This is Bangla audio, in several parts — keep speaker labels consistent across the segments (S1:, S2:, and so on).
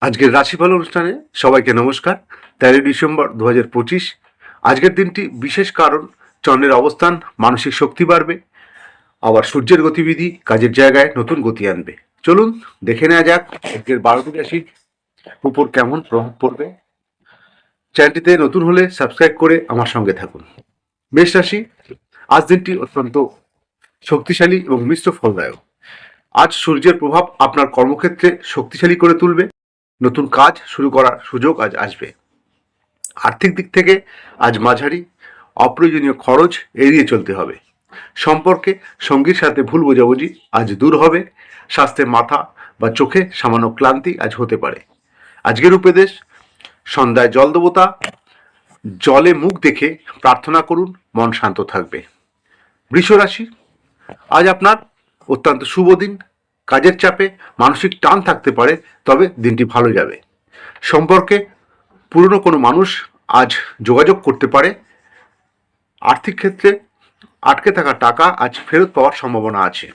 S1: আজকের রাশিফল অনুষ্ঠানে সবাইকে নমস্কার। 13 ডিসেম্বর 2025। আজকের দিনটি বিশেষ কারণ চন্দ্রের অবস্থান মানসিক শক্তি বাড়বে, আবার সূর্যের গতিবিধি কাজের জায়গায় নতুন গতি আনবে। চলুন দেখে নেওয়া যাক আজকের 12টি রাশির উপর কেমন প্রভাব পড়বে। চ্যানেলটিতে নতুন হলে সাবস্ক্রাইব করে আমার সঙ্গে থাকুন। মেষ রাশি, আজ দিনটি অত্যন্ত শক্তিশালী এবং মিশ্র ফলদায়ক। আজ সূর্যের প্রভাব আপনার কর্মক্ষেত্রে শক্তিশালী করে তুলবে। নতুন কাজ শুরু করার সুযোগ আজ আসবে। আর্থিক দিক থেকে আজ মাঝারি, অপ্রয়োজনীয় খরচ এড়িয়ে চলতে হবে। সম্পর্কে সঙ্গীর সাথে ভুল বোঝাবুঝি আজ দূর হবে। স্বাস্থ্যে মাথা বা চোখে সামান্য ক্লান্তি আজ হতে পারে। আজকের উপদেশ, সন্ধ্যায় জল দেবতা জলে মুখ দেখে প্রার্থনা করুন, মন শান্ত থাকবে। বৃষ রাশি, আজ আপনার অত্যন্ত শুভ দিন। কাজের চাপে মানসিক টান থাকতে পারে, তবে দিনটি ভালো যাবে। সম্পর্কে পুরনো কোনো মানুষ আজ যোগাযোগ করতে পারে। আর্থিক ক্ষেত্রে আটকে থাকা টাকা আজ ফেরত পাওয়ার সম্ভাবনা আছে।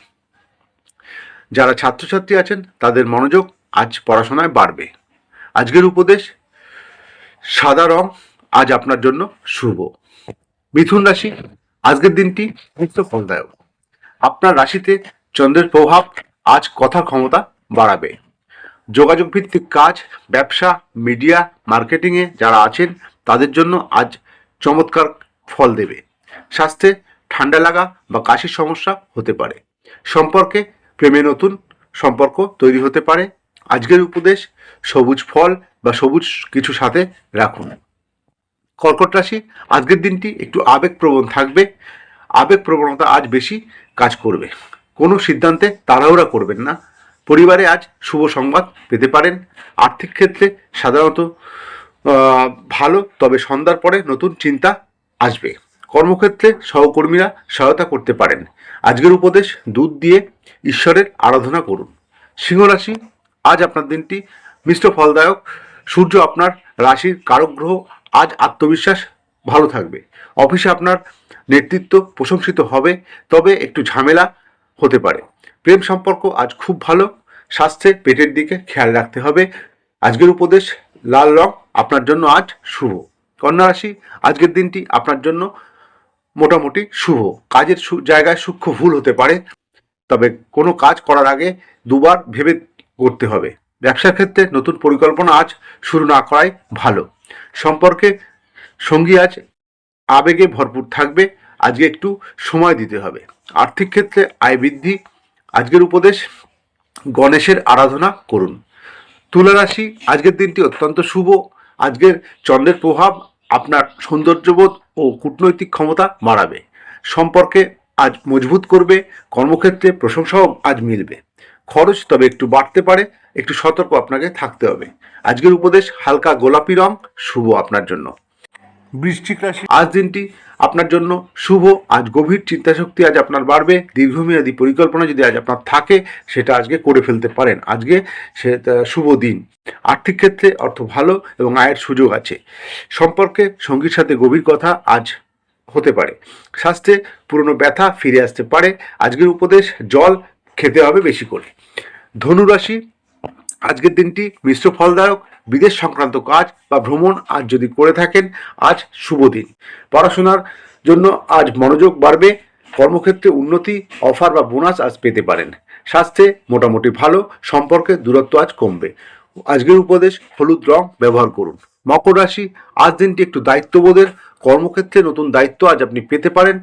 S1: যারা ছাত্রছাত্রী আছেন তাদের মনোযোগ আজ পড়াশোনায় বাড়বে। আজকের উপদেশ, সাদা রং আজ আপনার জন্য শুভ। মিথুন রাশি, আজকের দিনটি মিশ্র ফলদায়ক। আপনার রাশিতে চন্দ্রের প্রভাব আজ কথার ক্ষমতা বাড়াবে। যোগাযোগ ভিত্তিক কাজ, ব্যবসা, মিডিয়া, মার্কেটিংয়ে যারা আছেন তাদের জন্য আজ চমৎকার ফল দেবে। স্বাস্থ্যে ঠান্ডা লাগা বা কাশির সমস্যা হতে পারে। সম্পর্কে প্রেমে নতুন সম্পর্ক তৈরি হতে পারে। আজকের উপদেশ, সবুজ ফল বা সবুজ কিছু সাথে রাখুন। কর্কট রাশি, আজকের দিনটি একটু আবেগপ্রবণ থাকবে। আবেগপ্রবণতা আজ বেশি কাজ করবে। কোনো সিদ্ধান্তে তাড়াহুড়া করবেন না। পরিবারে আজ শুভ সংবাদ পেতে পারেন। আর্থিক ক্ষেত্রে সাধারণত ভালো, তবে সন্ধ্যার পরে নতুন চিন্তা আসবে। কর্মক্ষেত্রে সহকর্মীরা সহায়তা করতে পারেন। আজকের উপদেশ, দুধ দিয়ে ঈশ্বরের আরাধনা করুন। সিংহ রাশি, আজ আপনার দিনটি মিশ্র ফলদায়ক। সূর্য আপনার রাশির কারক গ্রহ। আজ আত্মবিশ্বাস ভালো থাকবে। অফিসে আপনার নেতৃত্ব প্রশংসিত হবে, তবে একটু ঝামেলা হতে পারে। প্রেম সম্পর্ক আজ খুব ভালো। স্বাস্থ্যে পেটের দিকে খেয়াল রাখতে হবে। আজকের উপদেশ, লাল রং আপনার জন্য আজ শুভ। কন্যা রাশি, আজকের দিনটি আপনার জন্য মোটামুটি শুভ। কাজের জায়গায় সূক্ষ্ম ভুল হতে পারে, তবে কোনো কাজ করার আগে দুবার ভেবে করতে হবে। ব্যবসার ক্ষেত্রে নতুন পরিকল্পনা আজ শুরু না করাই ভালো। সম্পর্কে সঙ্গী আজ আবেগে ভরপুর থাকবে। আজকে একটু সময় দিতে হবে। আর্থিক ক্ষেত্রে আয় বৃদ্ধি। আজকের উপদেশ, গণেশের আরাধনা করুন। তুলা রাশি, আজকের দিনটি অত্যন্ত শুভ। আজকের চন্দ্রের প্রভাব আপনার সৌন্দর্যবোধ ও কূটনৈতিক ক্ষমতা বাড়াবে। সম্পর্কে আজ মজবুত করবে। কর্মক্ষেত্রে প্রশংসাও আজ মিলবে। খরচ তবে একটু বাড়তে পারে, একটু সতর্ক আপনাকে থাকতে হবে। আজকের উপদেশ, হালকা গোলাপি রং শুভ আপনার জন্য। বৃশ্চিক রাশি, আজ দিনটি আপনার জন্য শুভ। আজ গভীর চিন্তাশক্তি আজ আপনার বাড়বে। দীর্ঘমেয়াদী পরিকল্পনা যদি আজ আপনার থাকে, সেটা আজকে করে ফেলতে পারেন। আজকে সেটা শুভ দিন। আর্থিক ক্ষেত্রে অর্থ ভালো এবং আয়ের সুযোগ আছে। সম্পর্কে সঙ্গীর সাথে গভীর কথা আজ হতে পারে। স্বাস্থ্যে পুরনো ব্যথা ফিরে আসতে পারে। আজকের উপদেশ, জল খেতে হবে বেশি করে। ধনু রাশি, আজকের দিনটি মিশ্র ফলদায়ক। বিদেশ সংক্রান্ত কাজ বা ভ্রমণ আজ যদি করে থাকেন, আজ শুভ দিন। পড়াশোনার জন্য আজ মনোযোগ বাড়বে। কর্মক্ষেত্রে উন্নতি, অফার বা বোনাস আজ পেতে পারেন। স্বাস্থ্যে মোটামুটি ভালো। সম্পর্কে দূরত্ব আজ কমবে। আজকের উপদেশ, হলুদ রং ব্যবহার করুন। মকর রাশি, আজ দিনটি একটু দায়িত্ববোধের। কর্মক্ষেত্রে নতুন দায়িত্ব আজ আপনি পেতে পারেন।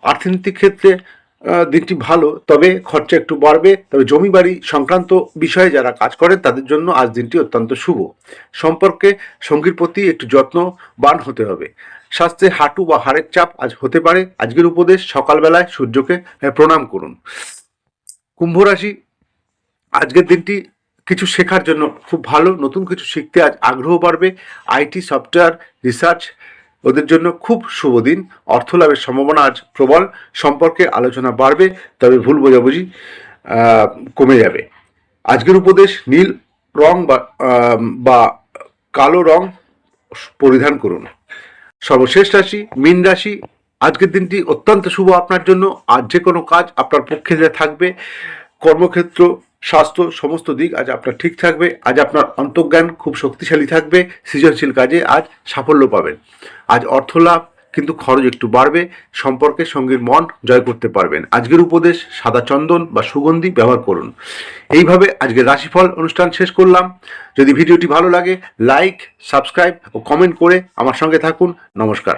S1: অর্থনৈতিক ক্ষেত্রে দিনটি ভালো, তবে খরচা একটু বাড়বে। তবে জমি বাড়ি সংক্রান্ত বিষয়ে যারা কাজ করেন তাদের জন্য আজ দিনটি অত্যন্ত শুভ। সম্পর্কে সঙ্গীর প্রতি একটু যত্নবান হতে হবে। স্বাস্থ্যে হাঁটু বা হাড়ের চাপ আজ হতে পারে। আজকের উপদেশ, সকালবেলায় সূর্যকে প্রণাম করুন। কুম্ভ রাশি, আজকের দিনটি কিছু শেখার জন্য খুব ভালো। নতুন কিছু শিখতে আজ আগ্রহ বাড়বে। আইটি, সফটওয়্যার, রিসার্চ ওদের জন্য খুব শুভ দিন। অর্থ লাভের সম্ভাবনা আজ প্রবল। সম্পর্কে আলোচনা বাড়বে, তবে ভুল বোঝাবুঝি কমে যাবে। আজকের উপদেশ, নীল রং বা কালো রং পরিধান করুন। সর্বশেষ রাশি মীন রাশি, আজকের দিনটি অত্যন্ত শুভ আপনার জন্য। আজ যে কোনো কাজ আপনার পক্ষে থাকবে। কর্মক্ষেত্র স্বাস্থ্য সমস্ত দিক আজ আপনার ঠিক থাকবে। আজ আপনার অন্তর্জ্ঞান খুব শক্তিশালী থাকবে। সৃজনশীল কাজে আজ সাফল্য পাবেন। আজ অর্থ লাভ, কিন্তু খরচ একটু বাড়বে। সম্পর্কে সঙ্গীর মন জয় করতে পারবেন। আজকের উপদেশ, সাদা চন্দন বা সুগন্ধি ব্যবহার করুন। এইভাবে আজকের রাশিফল অনুষ্ঠান শেষ করলাম। যদি ভিডিওটি ভালো লাগে লাইক, সাবস্ক্রাইব ও কমেন্ট করে আমার সঙ্গে থাকুন। নমস্কার।